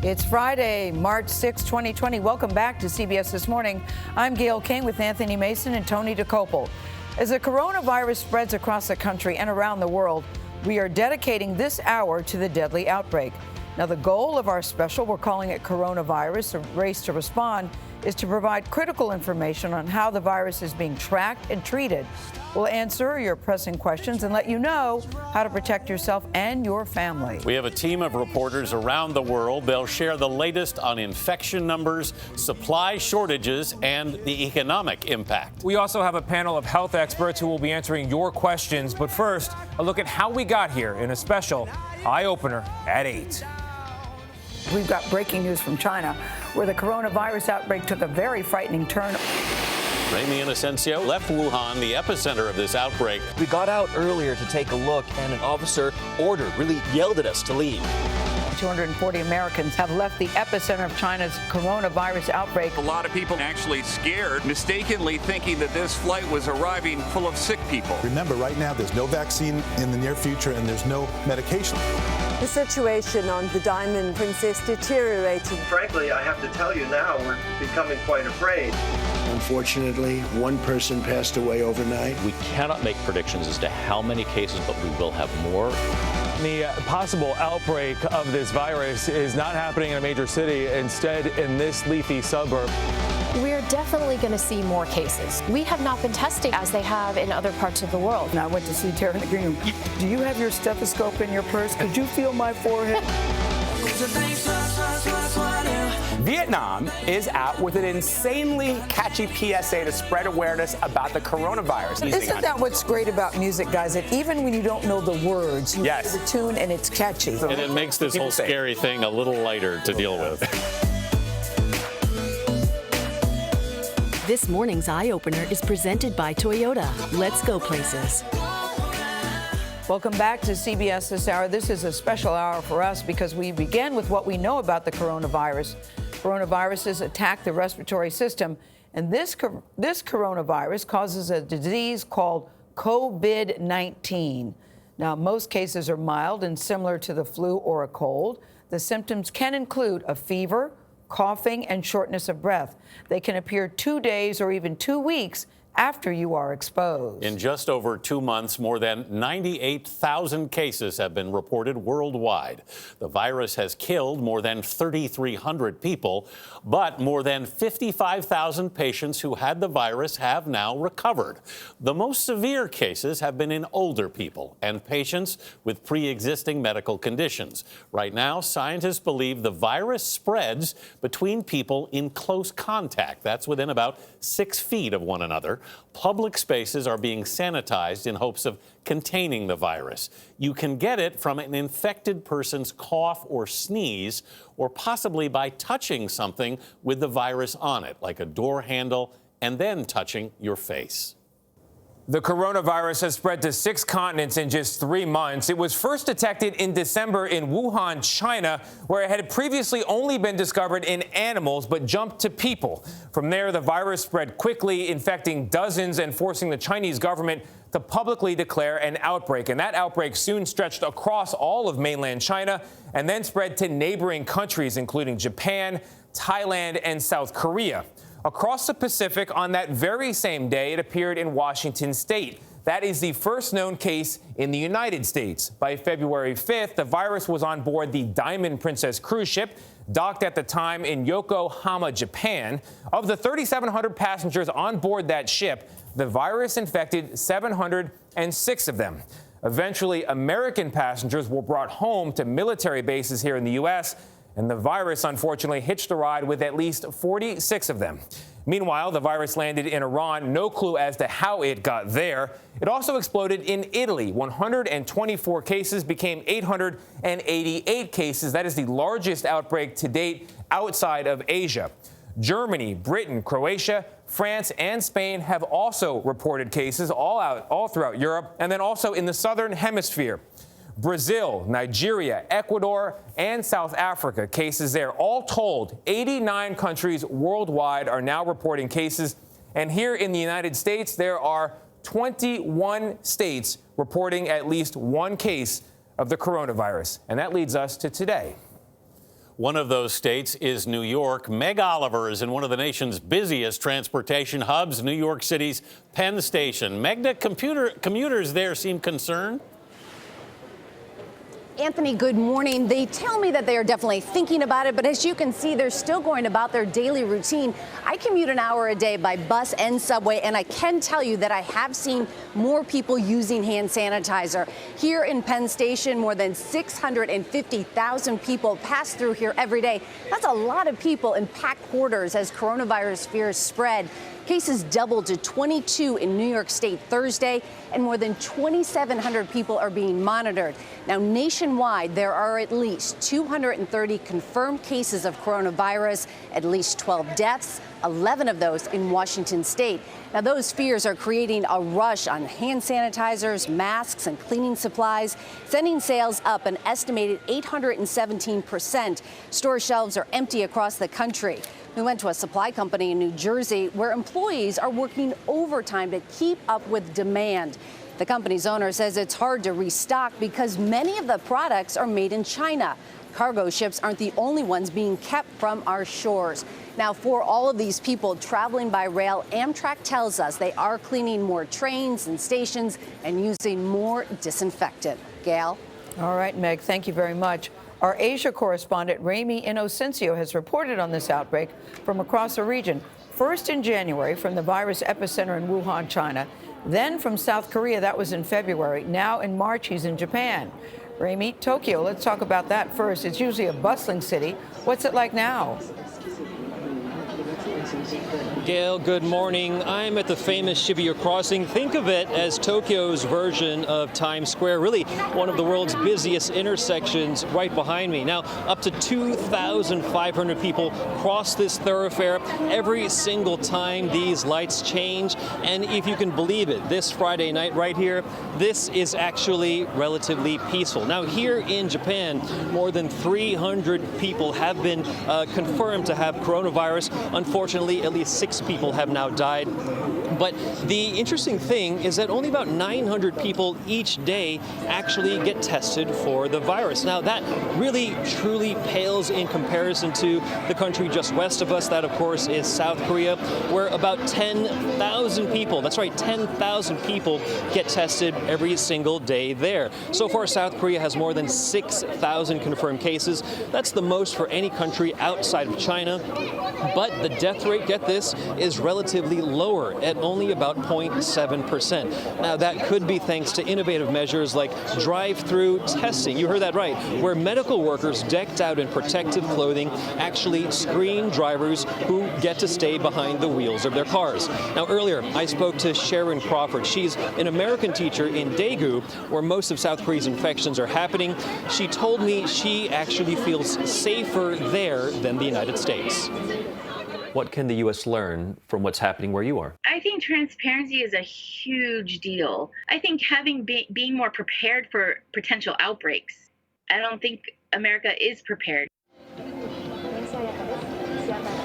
It's Friday, March 6, 2020. Welcome back to CBS This Morning. I'm Gail King with Anthony Mason and Tony DeCopel. As the coronavirus spreads across the country and around the world, we are dedicating this hour to the deadly outbreak. Now, the goal of our special, we're calling it Coronavirus, a race to respond, is to provide critical information on how the virus is being tracked and treated. We'll answer your pressing questions and let you know how to protect yourself and your family. We have a team of reporters around the world. They'll share the latest on infection numbers, supply shortages, and the economic impact. We also have a panel of health experts who will be answering your questions. But first, a look at how we got here in a special eye-opener at 8. We've got breaking news from China, where the coronavirus outbreak took a very frightening turn. Ramy Inocencio left Wuhan, the epicenter of this outbreak. We got out earlier to take a look, and an officer really yelled at us to leave. 240 Americans have left the epicenter of China's coronavirus outbreak. A lot of people actually scared, mistakenly thinking that this flight was arriving full of sick people. Remember, right now, there's no vaccine in the near future, and there's no medication. The situation on the Diamond Princess deteriorated. Frankly, I have to tell you now, we're becoming quite afraid. Unfortunately, one person passed away overnight. We cannot make predictions as to how many cases, but we will have more. The possible outbreak of this virus is not happening in a major city, instead in this leafy suburb. We're definitely going to see more cases. We have not been testing as they have in other parts of the world. And I went to see Tara in the green room. Do you have your stethoscope in your purse? Could you feel my forehead? Vietnam is out with an insanely catchy PSA to spread awareness about the coronavirus. Isn't that what's great about music, guys? That even when you don't know the words, you hear the tune and it's catchy. And it makes this whole scary thing a little lighter to deal with. This morning's Eye Opener is presented by Toyota. Let's go places. Welcome back to CBS This Hour. This is a special hour for us because we begin with what we know about the coronavirus. Coronaviruses attack the respiratory system, and this coronavirus causes a disease called COVID-19. Now, most cases are mild and similar to the flu or a cold. The symptoms can include a fever, coughing, and shortness of breath. They can appear 2 days or even 2 weeks after you are exposed. In just over 2 months, more than 98,000 cases have been reported worldwide. The virus has killed more than 3,300 people, but more than 55,000 patients who had the virus have now recovered. The most severe cases have been in older people and patients with pre-existing medical conditions. Right now, scientists believe the virus spreads between people in close contact. That's within about 6 feet of one another. Public spaces are being sanitized in hopes of containing the virus. You can get it from an infected person's cough or sneeze, or possibly by touching something with the virus on it, like a door handle, and then touching your face. The coronavirus has spread to 6 continents in just 3 months. It was first detected in December in Wuhan, China, where it had previously only been discovered in animals but jumped to people. From there, the virus spread quickly, infecting dozens and forcing the Chinese government to publicly declare an outbreak. And that outbreak soon stretched across all of mainland China and then spread to neighboring countries, including Japan, Thailand, and South Korea. Across the Pacific, on that very same day, it appeared in Washington state. That is the first known case in the United States. By February 5th, the virus was on board the Diamond Princess cruise ship, docked at the time in Yokohama, Japan. Of the 3,700 passengers on board that ship, the virus infected 706 of them. Eventually, American passengers were brought home to military bases here in the U.S., and the virus, unfortunately, hitched a ride with at least 46 of them. Meanwhile, the virus landed in Iran. No clue as to how it got there. It also exploded in Italy. 124 cases became 888 cases. That is the largest outbreak to date outside of Asia. Germany, Britain, Croatia, France, and Spain have also reported cases all throughout Europe, and then also in the southern hemisphere. Brazil, Nigeria, Ecuador, and South Africa, cases there. All told, 89 countries worldwide are now reporting cases. And here in the United States, there are 21 states reporting at least one case of the coronavirus. And that leads us to today. One of those states is New York. Meg Oliver is in one of the nation's busiest transportation hubs, New York City's Penn Station. Meg, the commuters there seem concerned. Anthony, good morning. They tell me that they are definitely thinking about it, but as you can see, they're still going about their daily routine. I commute an hour a day by bus and subway, and I can tell you that I have seen more people using hand sanitizer. Here in Penn Station, more than 650,000 people pass through here every day. That's a lot of people in packed quarters as coronavirus fears spread. Cases doubled to 22 in New York State Thursday, and more than 2,700 people are being monitored. Now, nationwide, there are at least 230 confirmed cases of coronavirus, at least 12 deaths, 11 of those in Washington state. Now, those fears are creating a rush on hand sanitizers, masks, and cleaning supplies, sending sales up an estimated 817%. Store shelves are empty across the country. We went to a supply company in New Jersey where employees are working overtime to keep up with demand. The company's owner says it's hard to restock because many of the products are made in China. Cargo ships aren't the only ones being kept from our shores. Now, for all of these people traveling by rail, Amtrak tells us they are cleaning more trains and stations and using more disinfectant. Gail? All right, Meg, thank you very much. Our Asia correspondent, Ramy Inocencio, has reported on this outbreak from across the region. First in January from the virus epicenter in Wuhan, China. Then from South Korea, that was in February. Now in March, he's in Japan. Ramy, Tokyo, let's talk about that first. It's usually a bustling city. What's it like now? Gail, good morning. I'm at the famous Shibuya Crossing. Think of it as Tokyo's version of Times Square, really one of the world's busiest intersections right behind me. Now, up to 2,500 people cross this thoroughfare every single time these lights change. And if you can believe it, this Friday night right here, this is actually relatively peaceful. Now, here in Japan, more than 300 people have been confirmed to have coronavirus. Unfortunately, at least 6 people have now died. But the interesting thing is that only about 900 people each day actually get tested for the virus. Now, that really, truly pales in comparison to the country just west of us. That, of course, is South Korea, where about 10,000 people, that's right, 10,000 people get tested every single day there. So far, South Korea has more than 6,000 confirmed cases. That's the most for any country outside of China. But the death rate, get this, is relatively lower at only about 0.7%. Now, that could be thanks to innovative measures like drive-through testing. You heard that right, where medical workers decked out in protective clothing actually screen drivers who get to stay behind the wheels of their cars. Now, earlier, I spoke to Sharon Crawford. She's an American teacher in Daegu, where most of South Korea's infections are happening. She told me she actually feels safer there than the United States. What can the U.S. learn from what's happening where you are? I think transparency is a huge deal. I think being more prepared for potential outbreaks. I don't think America is prepared.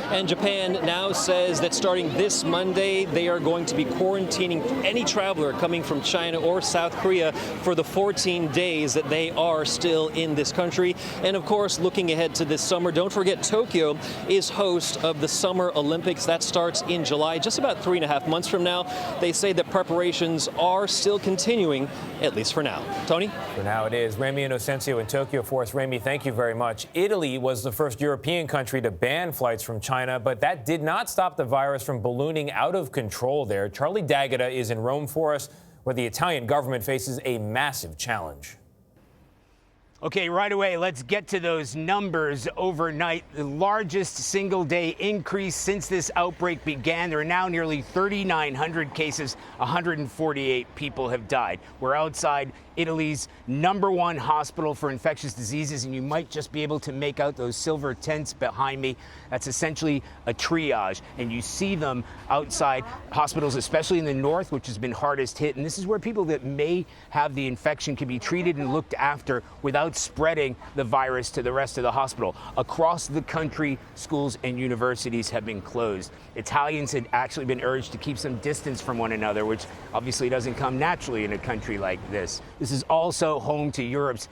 And Japan now says that starting this Monday, they are going to be quarantining any traveler coming from China or South Korea for the 14 days that they are still in this country. And of course, looking ahead to this summer, don't forget Tokyo is host of the Summer Olympics. That starts in July, just about 3.5 months from now. They say that preparations are still continuing, at least for now. Tony? For now it is. Ramy Inocencio in Tokyo for us. Ramy, thank you very much. Italy was the first European country to ban flights from China, but that did not stop the virus from ballooning out of control there. Charlie D'Agata is in Rome for us, where the Italian government faces a massive challenge. Okay, right away, let's get to those numbers overnight. The largest single-day increase since this outbreak began. There are now nearly 3,900 cases. 148 people have died. We're outside Italy's #1 hospital for infectious diseases, and you might just be able to make out those silver tents behind me. That's essentially a triage, and you see them outside hospitals, especially in the north, which has been hardest hit. And this is where people that may have the infection can be treated and looked after without spreading the virus to the rest of the hospital. Across the country, schools and universities have been closed. Italians had actually been urged to keep some distance from one another, which obviously doesn't come naturally in a country like this. This is also home to Europe's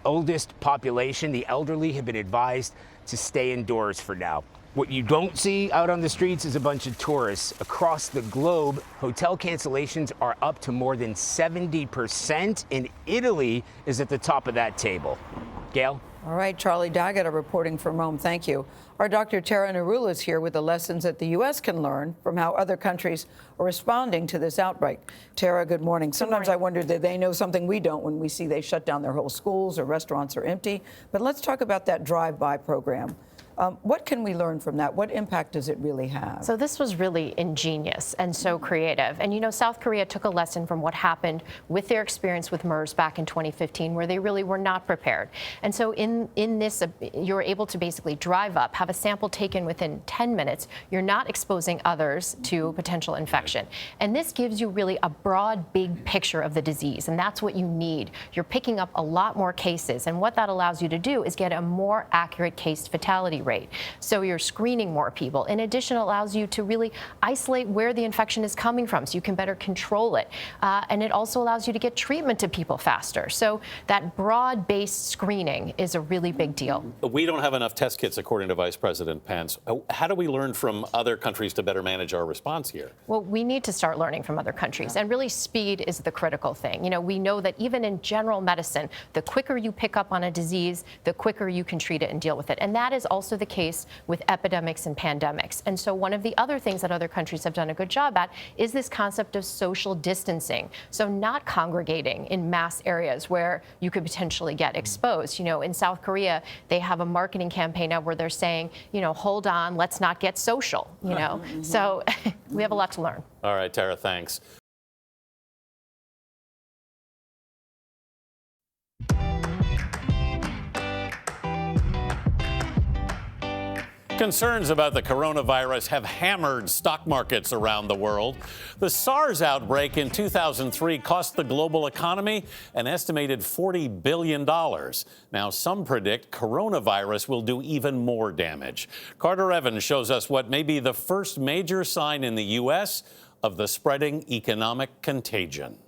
oldest population, the elderly, have been advised to stay indoors for now. What you don't see out on the streets is a bunch of tourists. Across the globe, hotel cancellations are up to more than 70%, and Italy is at the top of that table. Gail? All right, Charlie Daggett reporting from Rome. Thank you. Our Dr. Tara Narula is here with the lessons that the U.S. can learn from how other countries are responding to this outbreak. Tara, good morning. Sometimes I wonder that they know something we don't when we see they shut down their whole schools or restaurants are empty. But let's talk about that drive-by program. What can we learn from that? What impact does it really have? So this was really ingenious and so creative. And, you know, South Korea took a lesson from what happened with their experience with MERS back in 2015, where they really were not prepared. And so in this, you're able to basically drive up, have a sample taken within 10 minutes. You're not exposing others to potential infection. And this gives you really a broad, big picture of the disease. And that's what you need. You're picking up a lot more cases. And what that allows you to do is get a more accurate case fatality rate. So you're screening more people. In addition, it allows you to really isolate where the infection is coming from so you can better control it. And it also allows you to get treatment to people faster. So that broad-based screening is a really big deal. We don't have enough test kits, according to Vice President Pence. How do we learn from other countries to better manage our response here? Well, we need to start learning from other countries. And really, speed is the critical thing. You know, we know that even in general medicine, the quicker you pick up on a disease, the quicker you can treat it and deal with it. And that is also the case with epidemics and pandemics. And so one of the other things that other countries have done a good job at is this concept of social distancing. So not congregating in mass areas where you could potentially get exposed. You know, in South Korea, they have a marketing campaign now where they're saying, you know, hold on, let's not get social, you know. So we have a lot to learn. All right, Tara, thanks. Concerns about the coronavirus have hammered stock markets around the world. The SARS outbreak in 2003 cost the global economy an estimated $40 billion. Now, some predict coronavirus will do even more damage. Carter Evans shows us what may be the first major sign in the U.S. of the spreading economic contagion.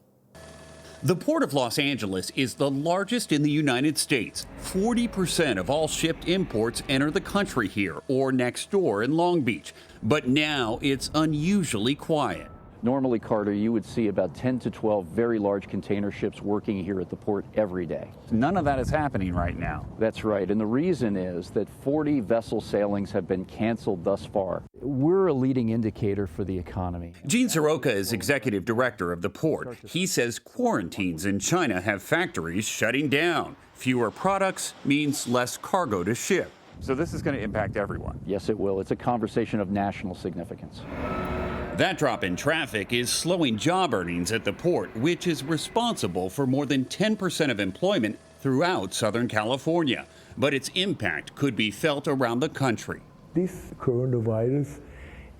The Port of Los Angeles is the largest in the United States. 40% of all shipped imports enter the country here or next door in Long Beach. But now it's unusually quiet. Normally, Carter, you would see about 10 to 12 very large container ships working here at the port every day. None of that is happening right now. That's right. And the reason is that 40 vessel sailings have been canceled thus far. We're a leading indicator for the economy. Gene Soroka is executive director of the port. He says quarantines in China have factories shutting down. Fewer products means less cargo to ship. So this is going to impact everyone. Yes, it will. It's a conversation of national significance. That drop in traffic is slowing job earnings at the port, which is responsible for more than 10% of employment throughout Southern California. But its impact could be felt around the country. This coronavirus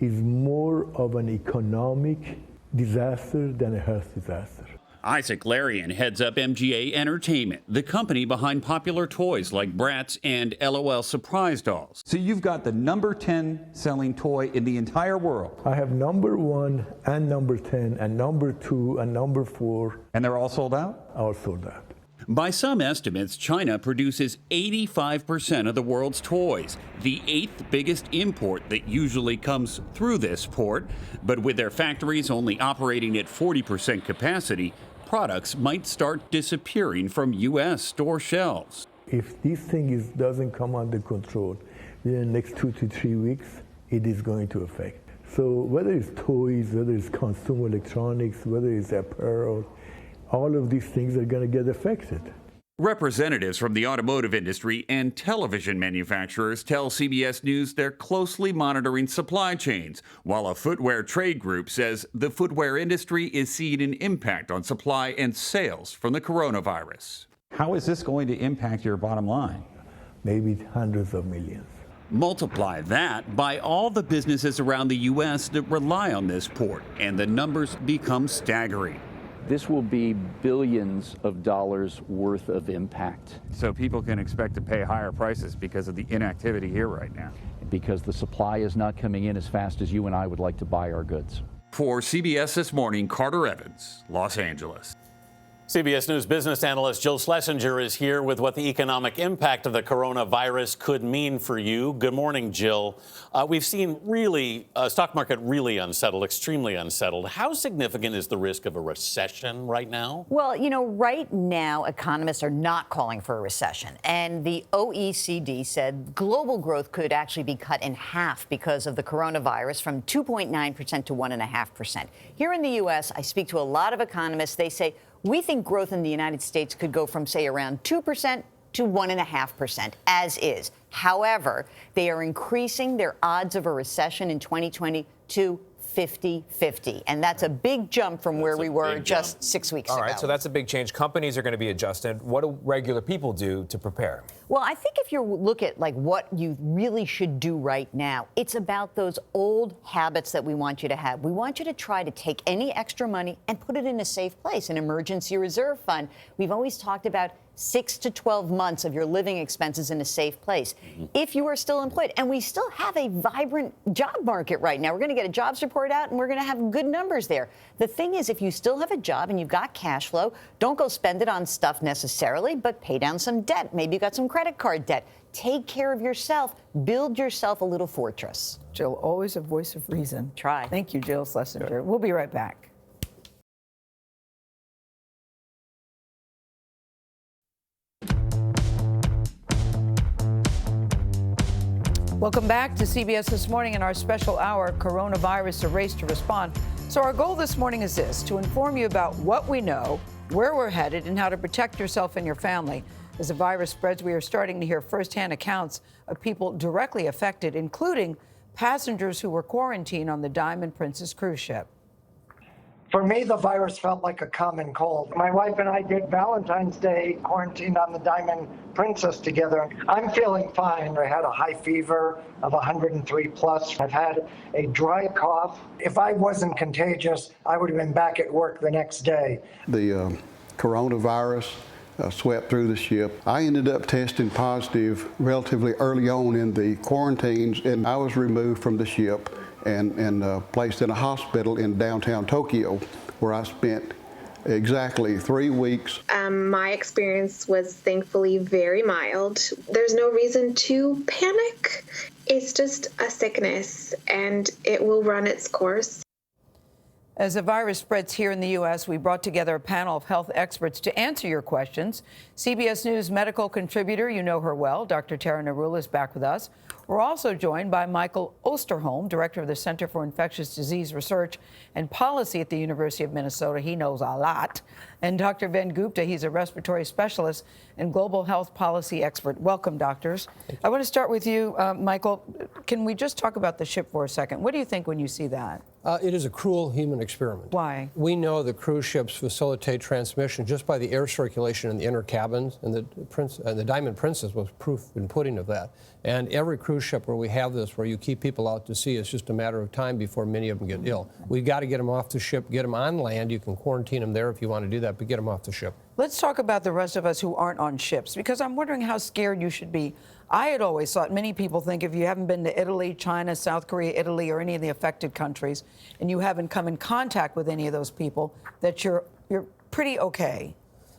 is more of an economic disaster than a health disaster. Isaac Larian heads up MGA Entertainment, the company behind popular toys like Bratz and LOL Surprise Dolls. So you've got the number 10 selling toy in the entire world. I have number 1 and number 10 and number 2 and number 4. And they're all sold out? All sold out. By some estimates, China produces 85% of the world's toys, the 8th biggest import that usually comes through this port. But with their factories only operating at 40% capacity, products might start disappearing from U.S. store shelves. If this thing doesn't come under control within the next 2 to 3 weeks, it is going to affect. So whether it's toys, whether it's consumer electronics, whether it's apparel, all of these things are going to get affected. Representatives from the automotive industry and television manufacturers tell CBS News they're closely monitoring supply chains, while a footwear trade group says the footwear industry is seeing an impact on supply and sales from the coronavirus. How is this going to impact your bottom line? Maybe hundreds of millions. Multiply that by all the businesses around the U.S. that rely on this port, and the numbers become staggering. This will be billions of dollars worth of impact. So people can expect to pay higher prices because of the inactivity here right now. Because the supply is not coming in as fast as you and I would like to buy our goods. For CBS This Morning, Carter Evans, Los Angeles. CBS News business analyst Jill Schlesinger is here with what the economic impact of the coronavirus could mean for you. Good morning, Jill. We've seen stock market really unsettled, extremely unsettled. How significant is the risk of a recession right now? Well, right now, economists are not calling for a recession. And the OECD said global growth could actually be cut in half because of the coronavirus, from 2.9% to 1.5%. Here in the U.S., I speak to a lot of economists. They say, we think growth in the United States could go from, say, around 2% to 1.5%, as is. However, they are increasing their odds of a recession in 2020 to 50-50. And that's a big jump from where we were just 6 weeks ago. All right, so that's a big change. Companies are going to be adjusted. What do regular people do to prepare? Well, I think if you look at what you really should do right now, it's about those old habits that we want you to have. We want you to try to take any extra money and put it in a safe place, an emergency reserve fund. We've always talked about 6 to 12 months of your living expenses in a safe place. If you are still employed, and we still have a vibrant job market right now. We're going to get a jobs report out, and we're going to have good numbers there. The thing is, if you still have a job and you've got cash flow, don't go spend it on stuff necessarily, but pay down some debt. Maybe you got some credit card debt. Take care of yourself. Build yourself a little fortress. Jill, always a voice of reason. Try. Thank you, Jill Schlesinger. We'll be right back. Welcome back to CBS This Morning in our special hour, Coronavirus, a Race to Respond. So our goal this morning is this: to inform you about what we know, where we're headed, and how to protect yourself and your family. As the virus spreads, we are starting to hear firsthand accounts of people directly affected, including passengers who were quarantined on the Diamond Princess cruise ship. For me, the virus felt like a common cold. My wife and I did Valentine's Day quarantined on the Diamond Princess together. I'm feeling fine. I had a high fever of 103 plus. I've had a dry cough. If I wasn't contagious, I would have been back at work the next day. The coronavirus swept through the ship. I ended up testing positive relatively early on in the quarantines, and I was removed from the ship and placed in a hospital in downtown Tokyo, where I spent exactly 3 weeks. My experience was thankfully very mild. There's no reason to panic. It's just a sickness, and it will run its course. As the virus spreads here in the U.S., we brought together a panel of health experts to answer your questions. CBS News medical contributor, you know her well, Dr. Tara Narula is back with us. We're also joined by Michael Osterholm, director of the Center for Infectious Disease Research and Policy at the University of Minnesota. He knows a lot. And Dr. Ben Gupta, he's a respiratory specialist and global health policy expert. Welcome, doctors. I want to start with you, Michael. Can we just talk about the ship for a second? What do you think when you see that? It is a cruel human experiment. Why? We know that cruise ships facilitate transmission just by the air circulation in the inner cabins, and the Diamond Princess was proof and pudding of that. And every cruise ship where we have this, where you keep people out to sea, it's just a matter of time before many of them get ill. We've got to get them off the ship, get them on land. You can quarantine them there if you want to do that, but get them off the ship. Let's talk about the rest of us who aren't on ships, because I'm wondering how scared you should be. I had always thought, many people think, if you haven't been to Italy, China, South Korea, Italy, or any of the affected countries, and you haven't come in contact with any of those people, that you're pretty okay.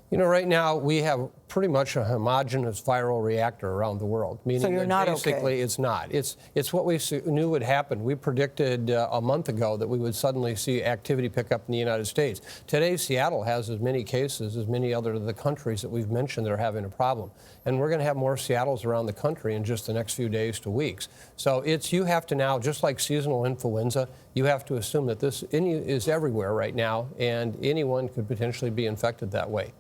You know, right now we have pretty much a homogeneous viral reactor around the world. Meaning so you're that not basically okay. It's not. It's what we knew would happen. We predicted a month ago that we would suddenly see activity pick up in the United States. Today, Seattle has as many cases as many other of the countries that we've mentioned that are having a problem. And we're going to have more Seattles around the country in just the next few days to weeks. So you have to now, just like seasonal influenza, you have to assume that this is everywhere right now, and anyone could potentially be infected that way.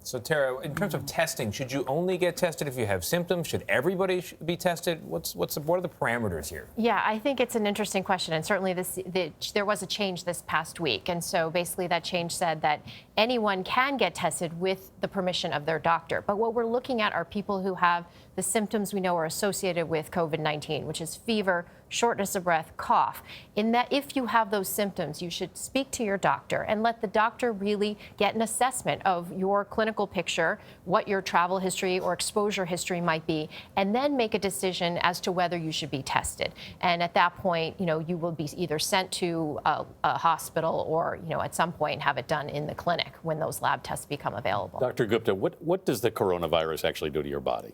So, Tara, in terms of testing, should you only get tested if you have symptoms? Should everybody be tested? What are the parameters here? Yeah, I think it's an interesting question, and certainly there was a change this past week, and so basically that change said that anyone can get tested with the permission of their doctor. But what we're looking at are people who have the symptoms we know are associated with COVID-19, which is fever, shortness of breath, cough. In that, if you have those symptoms, you should speak to your doctor and let the doctor really get an assessment of your clinical picture, what your travel history or exposure history might be, and then make a decision as to whether you should be tested. And at that point, you will be either sent to a hospital or, at some point have it done in the clinic. panic when those lab tests become available. Dr. Gupta, what does the coronavirus actually do to your body?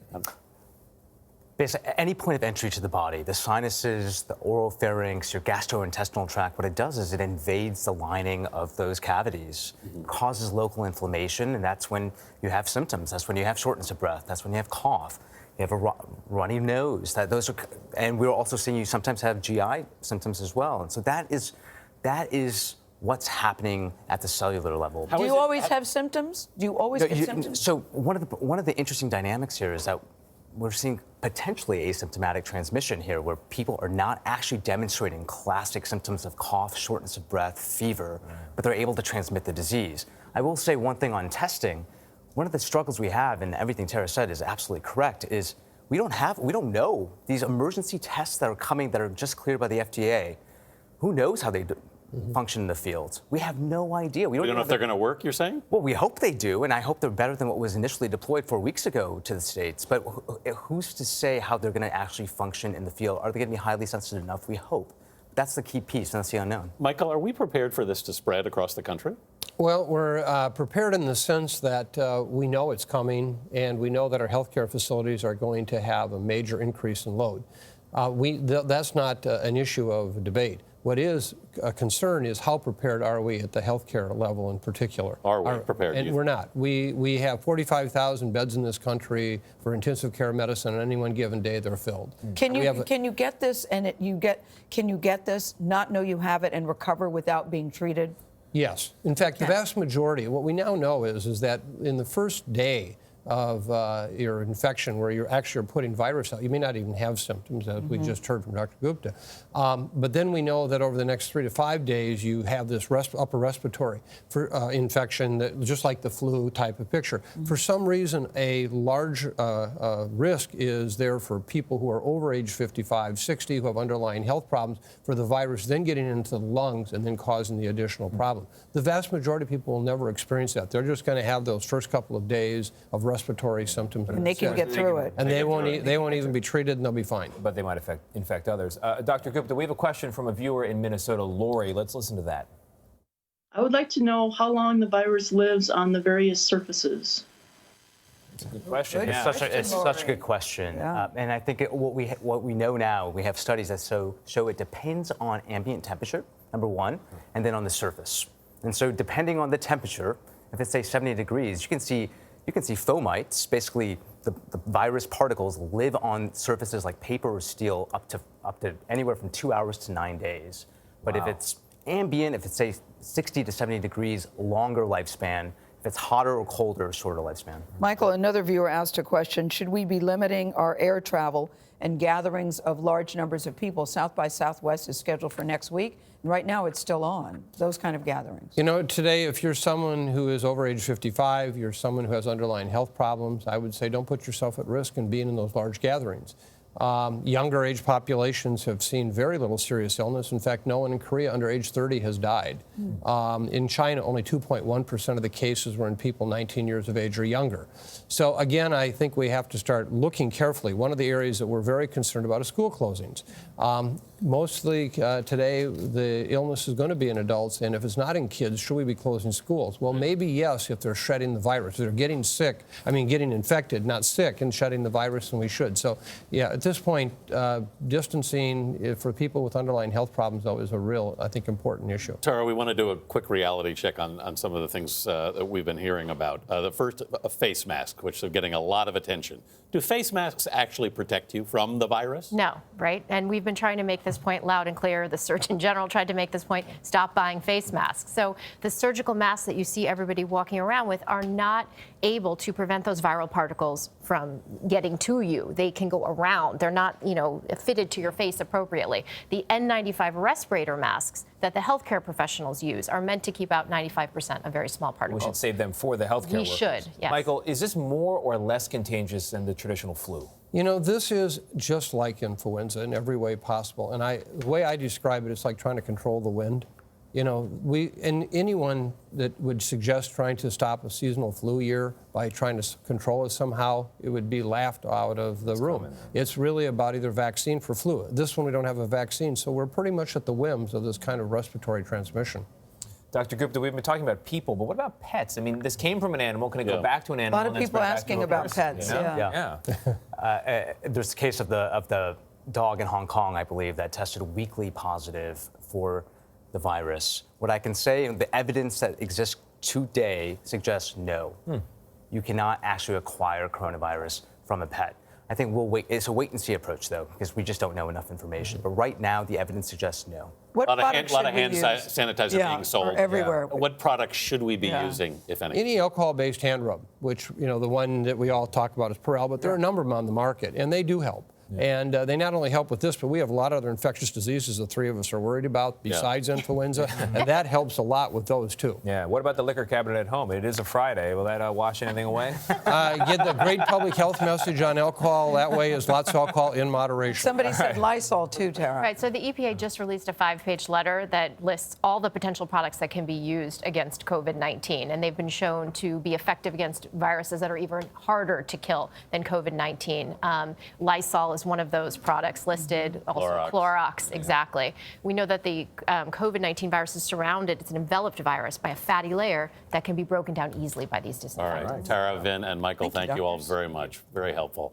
Basically, at any point of entry to the body, the sinuses, the oral pharynx, your gastrointestinal tract, what it does is it invades the lining of those cavities, causes local inflammation, and that's when you have symptoms. That's when you have shortness of breath. That's when you have cough. You have a runny nose. And we're also seeing you sometimes have GI symptoms as well. And so that is what's happening at the cellular level. Do you always have symptoms? Do you always get symptoms? So one of the interesting dynamics here is that we're seeing potentially asymptomatic transmission here, where people are not actually demonstrating classic symptoms of cough, shortness of breath, fever, but they're able to transmit the disease. I will say one thing on testing. One of the struggles we have, and everything Tara said is absolutely correct, is we don't know these emergency tests that are coming that are just cleared by the FDA. Who knows how they function in the field? We have no idea. We don't know if they're going to work, you're saying? Well, we hope they do, and I hope they're better than what was initially deployed 4 weeks ago to the States. But who's to say how they're going to actually function in the field? Are they going to be highly sensitive enough? We hope. That's the key piece, and that's the unknown. Michael, are we prepared for this to spread across the country? Well, we're prepared in the sense that we know it's coming, and we know that our healthcare facilities are going to have a major increase in load. That's not an issue of debate. What is a concern is how prepared are we at the healthcare level in particular? Are we prepared? And we're not. We have 45,000 beds in this country for intensive care medicine. On any one given day, they're filled. Can you get this can you get this, not know you have it, and recover without being treated? Yes. In fact, the vast majority, what we now know is that in the first day of your infection, where you're actually putting virus out, you may not even have symptoms, as we just heard from Dr. Gupta. But then we know that over the next 3 to 5 days, you have this upper respiratory infection, just like the flu type of picture. For some reason, a large risk is there for people who are over age 55, 60, who have underlying health problems, for the virus then getting into the lungs and then causing the additional problem. The vast majority of people will never experience that. They're just going to have those first couple of days of respiratory symptoms. And they can get through it. And they won't even be treated, and they'll be fine. But they might infect others. Dr. Gupta, we have a question from a viewer in Minnesota, Lori. Let's listen to that. I would like to know how long the virus lives on the various surfaces. It's a good question. It's such a good question. Yeah. And I think what we know now, we have studies that show it depends on ambient temperature, number one, and then on the surface. And so depending on the temperature, if it's say 70 degrees, you can see fomites, basically the virus particles, live on surfaces like paper or steel up to anywhere from 2 hours to 9 days. But if it's ambient, if it's say 60 to 70 degrees, longer lifespan. If it's hotter or colder, shorter lifespan. Michael, another viewer asked a question: should we be limiting our air travel and gatherings of large numbers of people? South by Southwest is scheduled for next week. And right now, it's still on, those kind of gatherings. You know, today, if you're someone who is over age 55, you're someone who has underlying health problems, I would say don't put yourself at risk in being in those large gatherings. Younger age populations have seen very little serious illness. In fact, no one in Korea under age 30 has died. In China, only 2.1% of the cases were in people 19 years of age or younger. So again, I think we have to start looking carefully. One of the areas that we're very concerned about is school closings. Mostly today, the illness is going to be in adults, and if it's not in kids, should we be closing schools? Well, maybe yes, if they're shedding the virus. They're getting getting infected, not sick, and shedding the virus, and we should. So, yeah, at this point, distancing for people with underlying health problems, though, is a real, I think, important issue. Tara, we want to do a quick reality check on some of the things that we've been hearing about. The first, a face mask, which are getting a lot of attention. Do face masks actually protect you from the virus? No, right? And we've been trying to make this point loud and clear. The Surgeon General tried to make this point: stop buying face masks. So the surgical masks that you see everybody walking around with are not able to prevent those viral particles from getting to you. They can go around. They're not, fitted to your face appropriately. The N95 respirator masks that the healthcare professionals use are meant to keep out 95% of very small particles. We should save them for the healthcare workers. We should, yes. Michael, is this more or less contagious than the traditional flu? You know, this is just like influenza in every way possible. And the way I describe it, it's like trying to control the wind. You know, anyone that would suggest trying to stop a seasonal flu year by trying to control it somehow, it would be laughed out of the room. It's really about either vaccine for flu. This one, we don't have a vaccine, so we're pretty much at the whims of this kind of respiratory transmission. Dr. Gupta, we've been talking about people, but what about pets? I mean, this came from an animal. Can it go back to an animal? A lot of people asking about pets. You know? Yeah. There's a case of the dog in Hong Kong, I believe, that tested weekly positive for the virus. What I can say, the evidence that exists today suggests no. You cannot actually acquire coronavirus from a pet. I think we'll wait. It's a wait-and-see approach, though, because we just don't know enough information. But right now, the evidence suggests no. What a lot of hand sanitizer being sold everywhere. What products should we be using, if any? Any alcohol-based hand rub, which, you know, the one that we all talk about is Perel, but there are a number of them on the market, and they do help. And they not only help with this, but we have a lot of other infectious diseases the three of us are worried about besides influenza, and that helps a lot with those too. Yeah. What about the liquor cabinet at home? It is a Friday. Will that wash anything away? Get the great public health message on alcohol. That way is lots of alcohol in moderation. Somebody said Lysol too, Tara. Right. So the EPA just released a 5-page letter that lists all the potential products that can be used against COVID-19, and they've been shown to be effective against viruses that are even harder to kill than COVID-19. Lysol is one of those products listed. Also Clorox, exactly. We know that the COVID-19 virus is surrounded, it's an enveloped virus by a fatty layer that can be broken down easily by these disinfectants. All right. Tara, Vin, and Michael, thank you all very much. Very helpful.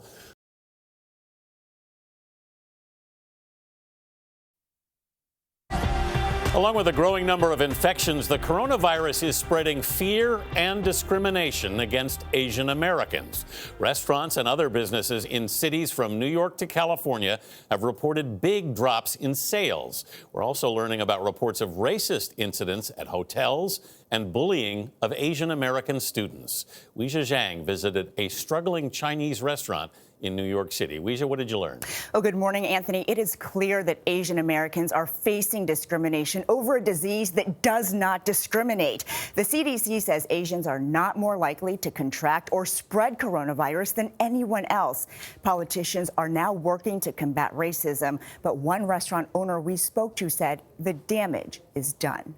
Along with a growing number of infections, the coronavirus is spreading fear and discrimination against Asian Americans. Restaurants and other businesses in cities from New York to California have reported big drops in sales. We're also learning about reports of racist incidents at hotels and bullying of Asian American students. Weijia Zhang visited a struggling Chinese restaurant in New York City. Weijia, what did you learn? Oh, good morning, Anthony. It is clear that Asian Americans are facing discrimination over a disease that does not discriminate. The CDC says Asians are not more likely to contract or spread coronavirus than anyone else. Politicians are now working to combat racism, but one restaurant owner we spoke to said the damage is done.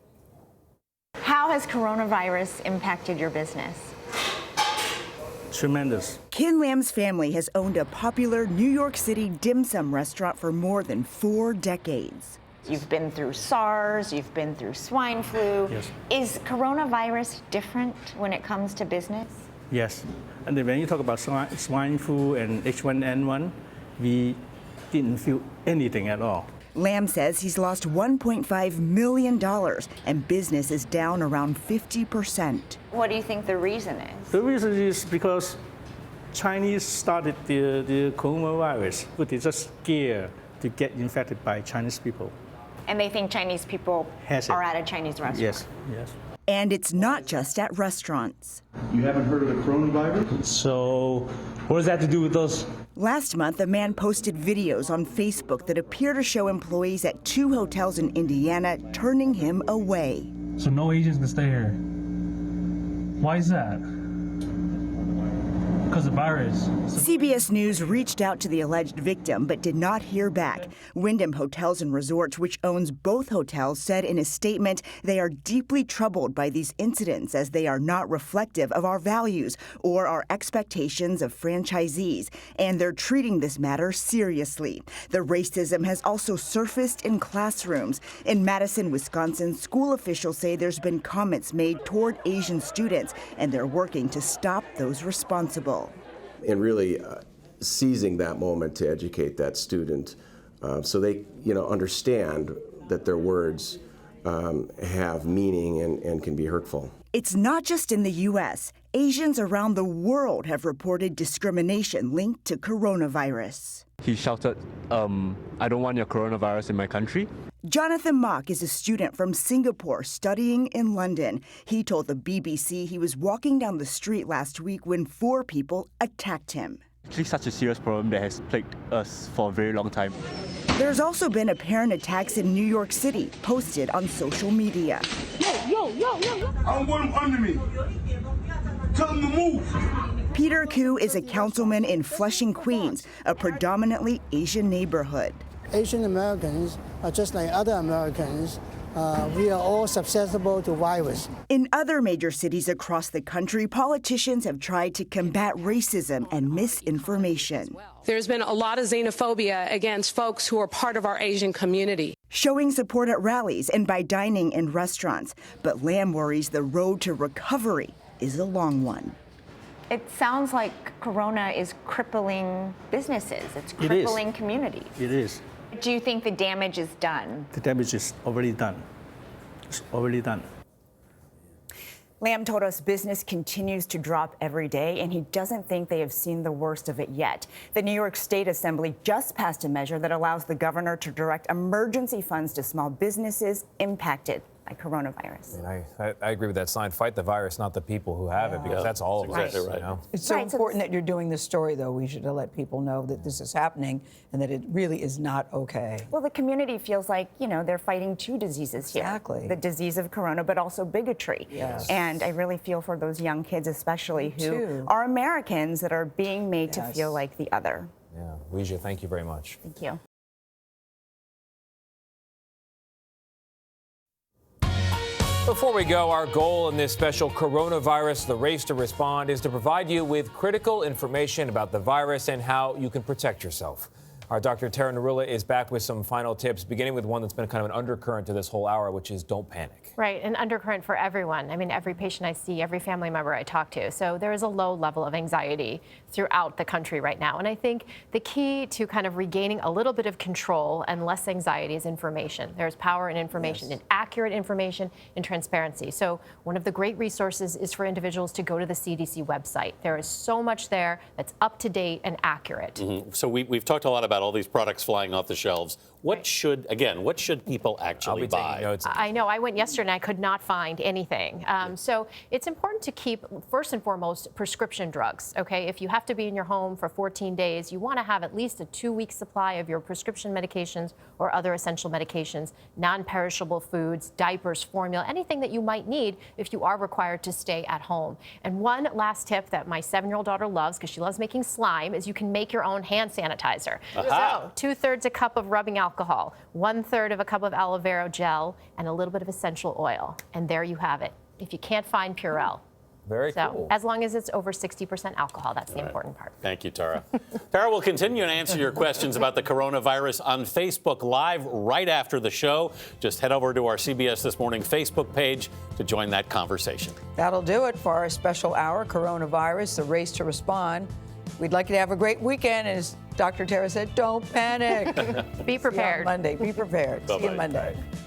How has coronavirus impacted your business? Tremendous. Kin Lam's family has owned a popular New York City dim sum restaurant for more than 4 decades. You've been through SARS, you've been through swine flu. Yes. Is coronavirus different when it comes to business? Yes. And then when you talk about swine flu and H1N1, we didn't feel anything at all. Lam says he's lost $1.5 million and business is down around 50%. What do you think the reason is? The reason is because Chinese started the coronavirus, but they're just scared to get infected by Chinese people. And they think Chinese people are at a Chinese restaurant? Yes, yes. And it's not just at restaurants. You haven't heard of the coronavirus? So what does that have to do with us? Last month, a man posted videos on Facebook that appear to show employees at 2 hotels in Indiana turning him away. So no Asians can stay here. Why is that? Because of virus. CBS News reached out to the alleged victim but did not hear back. Wyndham Hotels and Resorts, which owns both hotels, said in a statement they are deeply troubled by these incidents as they are not reflective of our values or our expectations of franchisees, and they're treating this matter seriously. The racism has also surfaced in classrooms. In Madison, Wisconsin, school officials say there's been comments made toward Asian students, and they're working to stop those responsible. And really seizing that moment to educate that student so they understand that their words have meaning and can be hurtful. It's not just in the U.S. Asians around the world have reported discrimination linked to coronavirus. He shouted, I don't want your coronavirus in my country. Jonathan Mock is a student from Singapore studying in London. He told the BBC he was walking down the street last week when 4 people attacked him. Actually, such a serious problem that has plagued us for a very long time. There's also been apparent attacks in New York City, posted on social media. Yo! I don't want him under me. Tell him to move. Peter Koo is a councilman in Flushing, Queens, a predominantly Asian neighborhood. Asian Americans are just like other Americans. We are all susceptible to virus. In other major cities across the country, politicians have tried to combat racism and misinformation. There's been a lot of xenophobia against folks who are part of our Asian community. showing support at rallies and by dining in restaurants. But Lamb worries the road to recovery is a long one. It sounds like Corona is crippling businesses. It's crippling communities. It is. Do you think the damage is done? The damage is already done. It's already done. Lamb told us business continues to drop every day, and he doesn't think they have seen the worst of it yet. The New York State Assembly just passed a measure that allows the governor to direct emergency funds to small businesses impacted by coronavirus. And I agree with that sign. Fight the virus, not the people who have it, because that's all of us. Exactly right. You know? It's so important that you're doing this story, though. We should let people know that this is happening and that it really is not okay. Well, the community feels like, they're fighting two diseases here. Exactly. The disease of corona, but also bigotry. Yes. And I really feel for those young kids, especially who too. are Americans that are being made to feel like the other. Yeah. Weijia, thank you very much. Thank you. Before we go, our goal in this special coronavirus, the race to respond, is to provide you with critical information about the virus and how you can protect yourself. Our Dr. Tara Narula is back with some final tips, beginning with one that's been kind of an undercurrent to this whole hour, which is don't panic. Right, an undercurrent for everyone. I mean, every patient I see, every family member I talk to. So there is a low level of anxiety throughout the country right now. And I think the key to kind of regaining a little bit of control and less anxiety is information. There's power in information, in accurate information, and transparency. So one of the great resources is for individuals to go to the CDC website. There is so much there that's up to date and accurate. Mm-hmm. So we've talked a lot about all these products flying off the shelves. What should people actually buy? I know. I went yesterday and I could not find anything. So it's important to keep, first and foremost, prescription drugs. Okay, if you have to be in your home for 14 days, you want to have at least a 2-week supply of your prescription medications or other essential medications, non-perishable foods, diapers, formula, anything that you might need if you are required to stay at home. And one last tip that my 7-year-old daughter loves, because she loves making slime, is you can make your own hand sanitizer. So 2/3 a cup of rubbing alcohol, 1/3 of a cup of aloe vera gel, and a little bit of essential oil. And there you have it. If you can't find Purell. Very cool. As long as it's over 60% alcohol, that's the important part. Thank you, Tara. Tara will continue and answer your questions about the coronavirus on Facebook Live right after the show. Just head over to our CBS This Morning Facebook page to join that conversation. That'll do it for our special hour, Coronavirus, the race to respond. We'd like you to have a great weekend. As Dr. Tara said, don't panic. Be prepared. See you on Monday. Be prepared. See you Bye-bye. Monday.